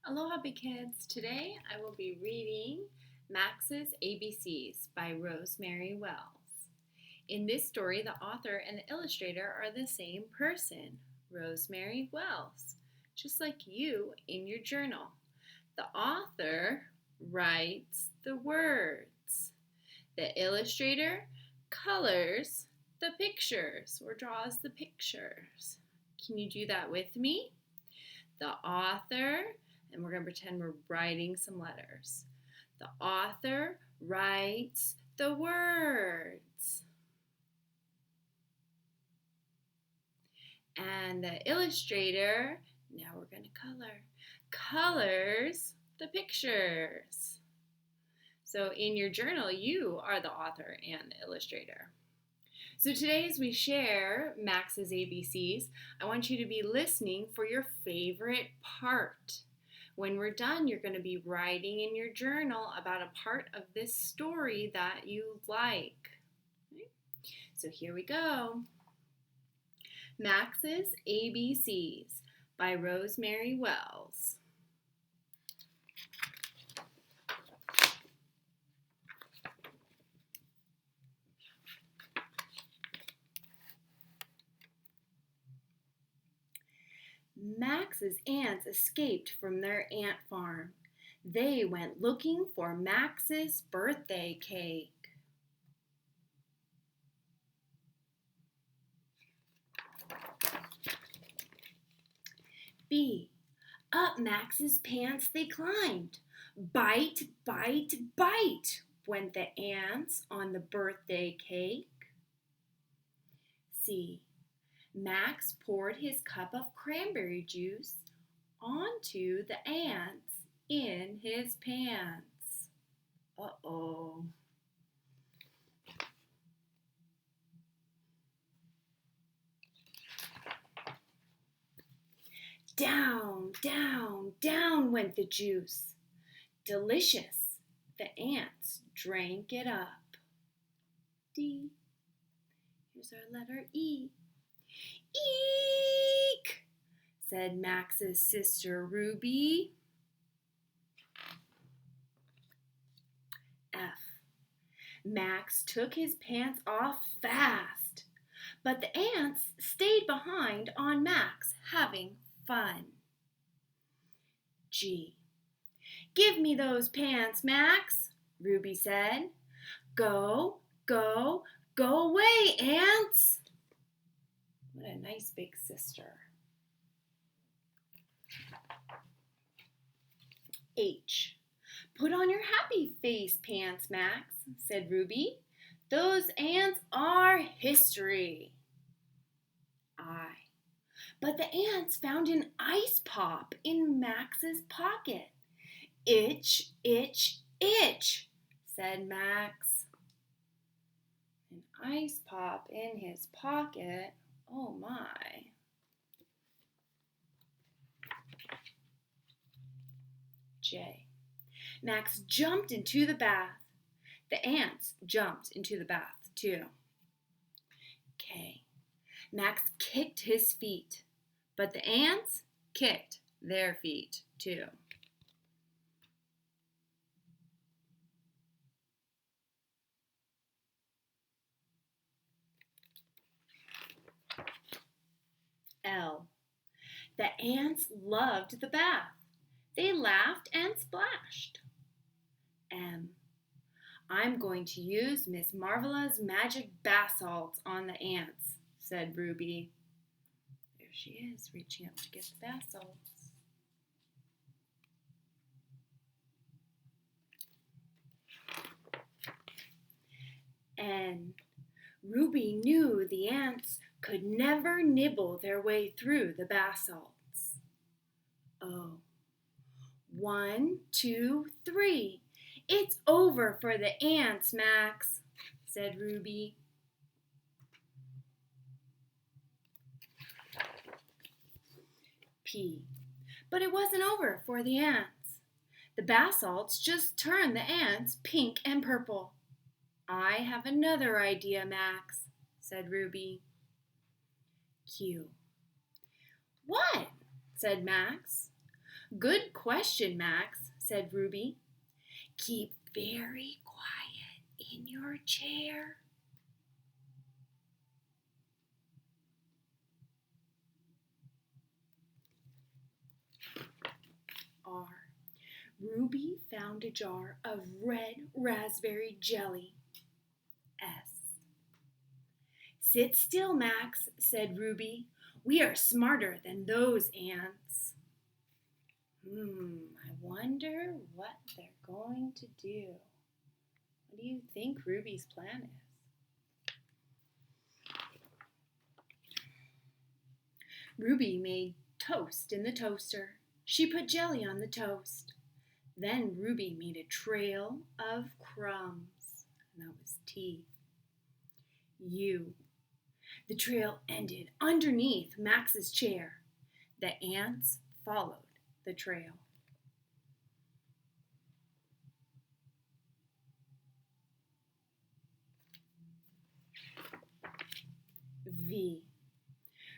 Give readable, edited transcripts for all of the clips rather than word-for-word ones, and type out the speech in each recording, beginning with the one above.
Aloha, big kids. Today I will be reading Max's ABCs by Rosemary Wells. In this story, the author and the illustrator are the same person, Rosemary Wells, just like you in your journal. The author writes the words. The illustrator colors the pictures or draws the pictures. Can you do that with me? The author, and we're going to pretend we're writing some letters. The author writes the words. And the illustrator, now we're going to colors the pictures. So in your journal, you are the author and the illustrator. So today as we share Max's ABCs, I want you to be listening for your favorite part. When we're done, you're going to be writing in your journal about a part of this story that you like. Okay? So here we go. Max's ABCs by Rosemary Wells. Max's aunts escaped from their ant farm. They went looking for Max's birthday cake. B. Up Max's pants they climbed. Bite, bite, bite went the ants on the birthday cake. C. Max poured his cup of cranberry juice onto the ants in his pants. Uh-oh. Down, down, down went the juice. Delicious. The ants drank it up. D. Here's our letter E. Eek, said Max's sister Ruby. F. Max took his pants off fast, but the ants stayed behind on Max, having fun. G. Give me those pants, Max, Ruby said. Go, go, go away, ants. What a nice big sister. H. Put on your happy face pants, Max, said Ruby. Those ants are history. I. But the ants found an ice pop in Max's pocket. Itch, itch, itch, said Max. An ice pop in his pocket. Oh my. J. Max jumped into the bath. The ants jumped into the bath too. K. Max kicked his feet, but the ants kicked their feet too. L. The ants loved the bath. They laughed and splashed. M. I'm going to use Miss Marvela's magic bath salts on the ants, said Ruby. There she is, reaching up to get the bath salts. N. Ruby knew the ants could never nibble their way through the bath salts. O. 1, 2, 3. It's over for the ants, Max, said Ruby. P. But it wasn't over for the ants. The bath salts just turned the ants pink and purple. I have another idea, Max, said Ruby. Q. What? said Max. Good question, Max, said Ruby. Keep very quiet in your chair. R. Ruby found a jar of red raspberry jelly. S. Sit still, Max, said Ruby. We are smarter than those ants. I wonder what they're going to do. What do you think Ruby's plan is? Ruby made toast in the toaster. She put jelly on the toast. Then Ruby made a trail of crumbs. And that was T. U. The trail ended underneath Max's chair. The ants followed the trail. V.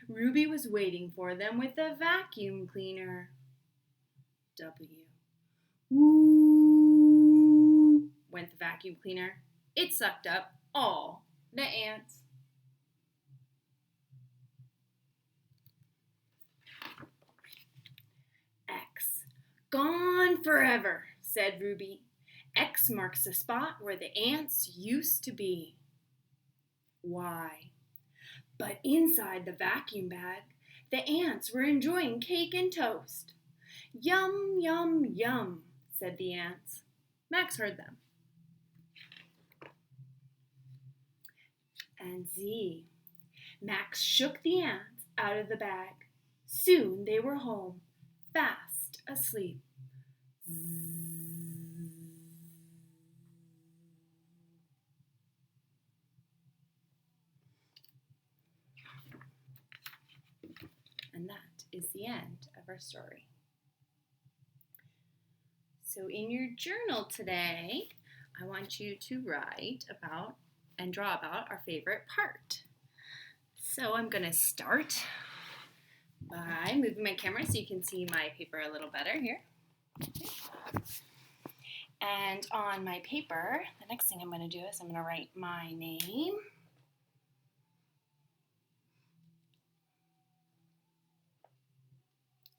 Ruby was waiting for them with a vacuum cleaner. W. Woo! Went the vacuum cleaner. It sucked up all the ants. X. Gone forever, said Ruby. X marks the spot where the ants used to be. Y. But inside the vacuum bag, the ants were enjoying cake and toast. Yum, yum, yum, said the ants. Max heard them. And Z. Max shook the ants out of the bag. Soon they were home, fast asleep. And that is the end of our story. So in your journal today, I want you to write about and draw about our favorite part. So I'm going to start by moving my camera so you can see my paper a little better here. And on my paper, the next thing I'm going to do is I'm going to write my name.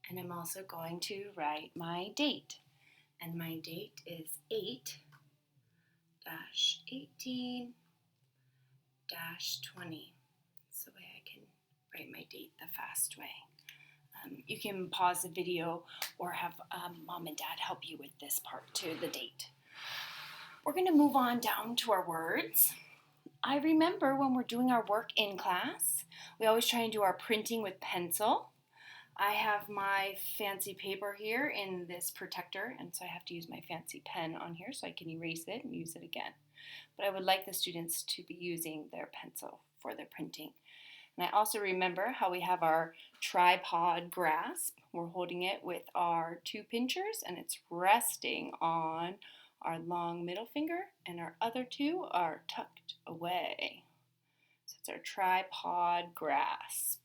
And I'm also going to write my date. And my date is 8-18-20. That's the way I can write my date the fast way. You can pause the video or have mom and dad help you with this part too, the date. We're going to move on down to our words. I remember when we're doing our work in class, we always try and do our printing with pencil. I have my fancy paper here in this protector, and so I have to use my fancy pen on here so I can erase it and use it again. But I would like the students to be using their pencil for their printing. And I also remember how we have our tripod grasp. We're holding it with our two pinchers, and it's resting on our long middle finger, and our other two are tucked away. So it's our tripod grasp.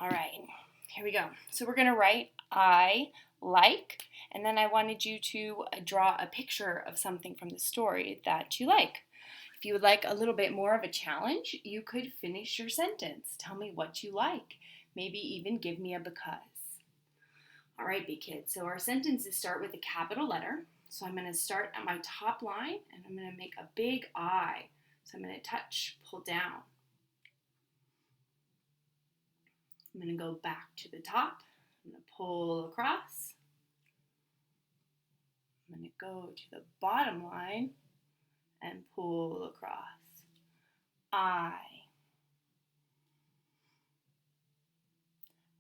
All right, here we go. So we're going to write I like, and then I wanted you to draw a picture of something from the story that you like. If you would like a little bit more of a challenge, you could finish your sentence. Tell me what you like. Maybe even give me a because. All right, big kids. So our sentences start with a capital letter. So I'm going to start at my top line, and I'm going to make a big I. So I'm going to touch, pull down. I'm going to go back to the top. I'm going to pull across. I'm going to go to the bottom line and pull across. I.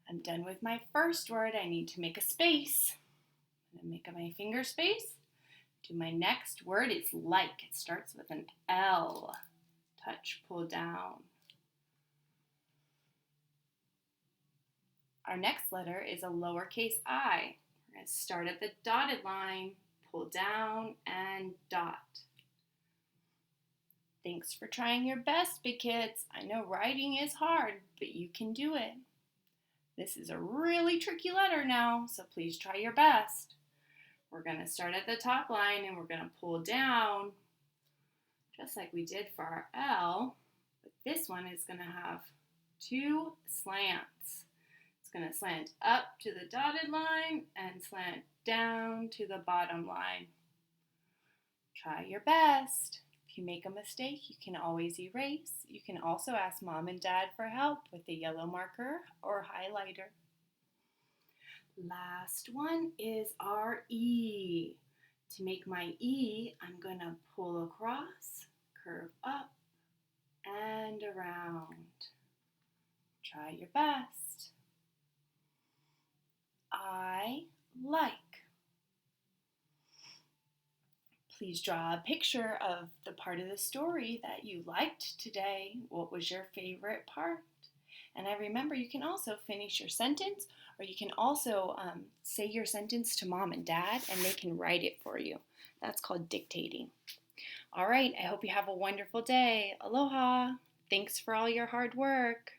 I'm done with my first word. I need to make a space. I'm going to make my finger space. Do my next word. It's like. It starts with an L. Touch, pull down. Our next letter is a lowercase I. We're going to start at the dotted line, pull down, and dot. Thanks for trying your best, big kids. I know writing is hard, but you can do it. This is a really tricky letter now, so please try your best. We're going to start at the top line and we're going to pull down just like we did for our L. But this one is going to have two slants. It's going to slant up to the dotted line and slant down to the bottom line. Try your best. If you make a mistake, you can always erase. You can also ask Mom and Dad for help with a yellow marker or highlighter. Last one is our E. To make my E, I'm going to pull across, curve up, and around. Try your best. I like. Please draw a picture of the part of the story that you liked today. What was your favorite part? And I remember you can also finish your sentence, or you can also say your sentence to Mom and Dad and they can write it for you. That's called dictating. All right, I hope you have a wonderful day. Aloha. Thanks for all your hard work.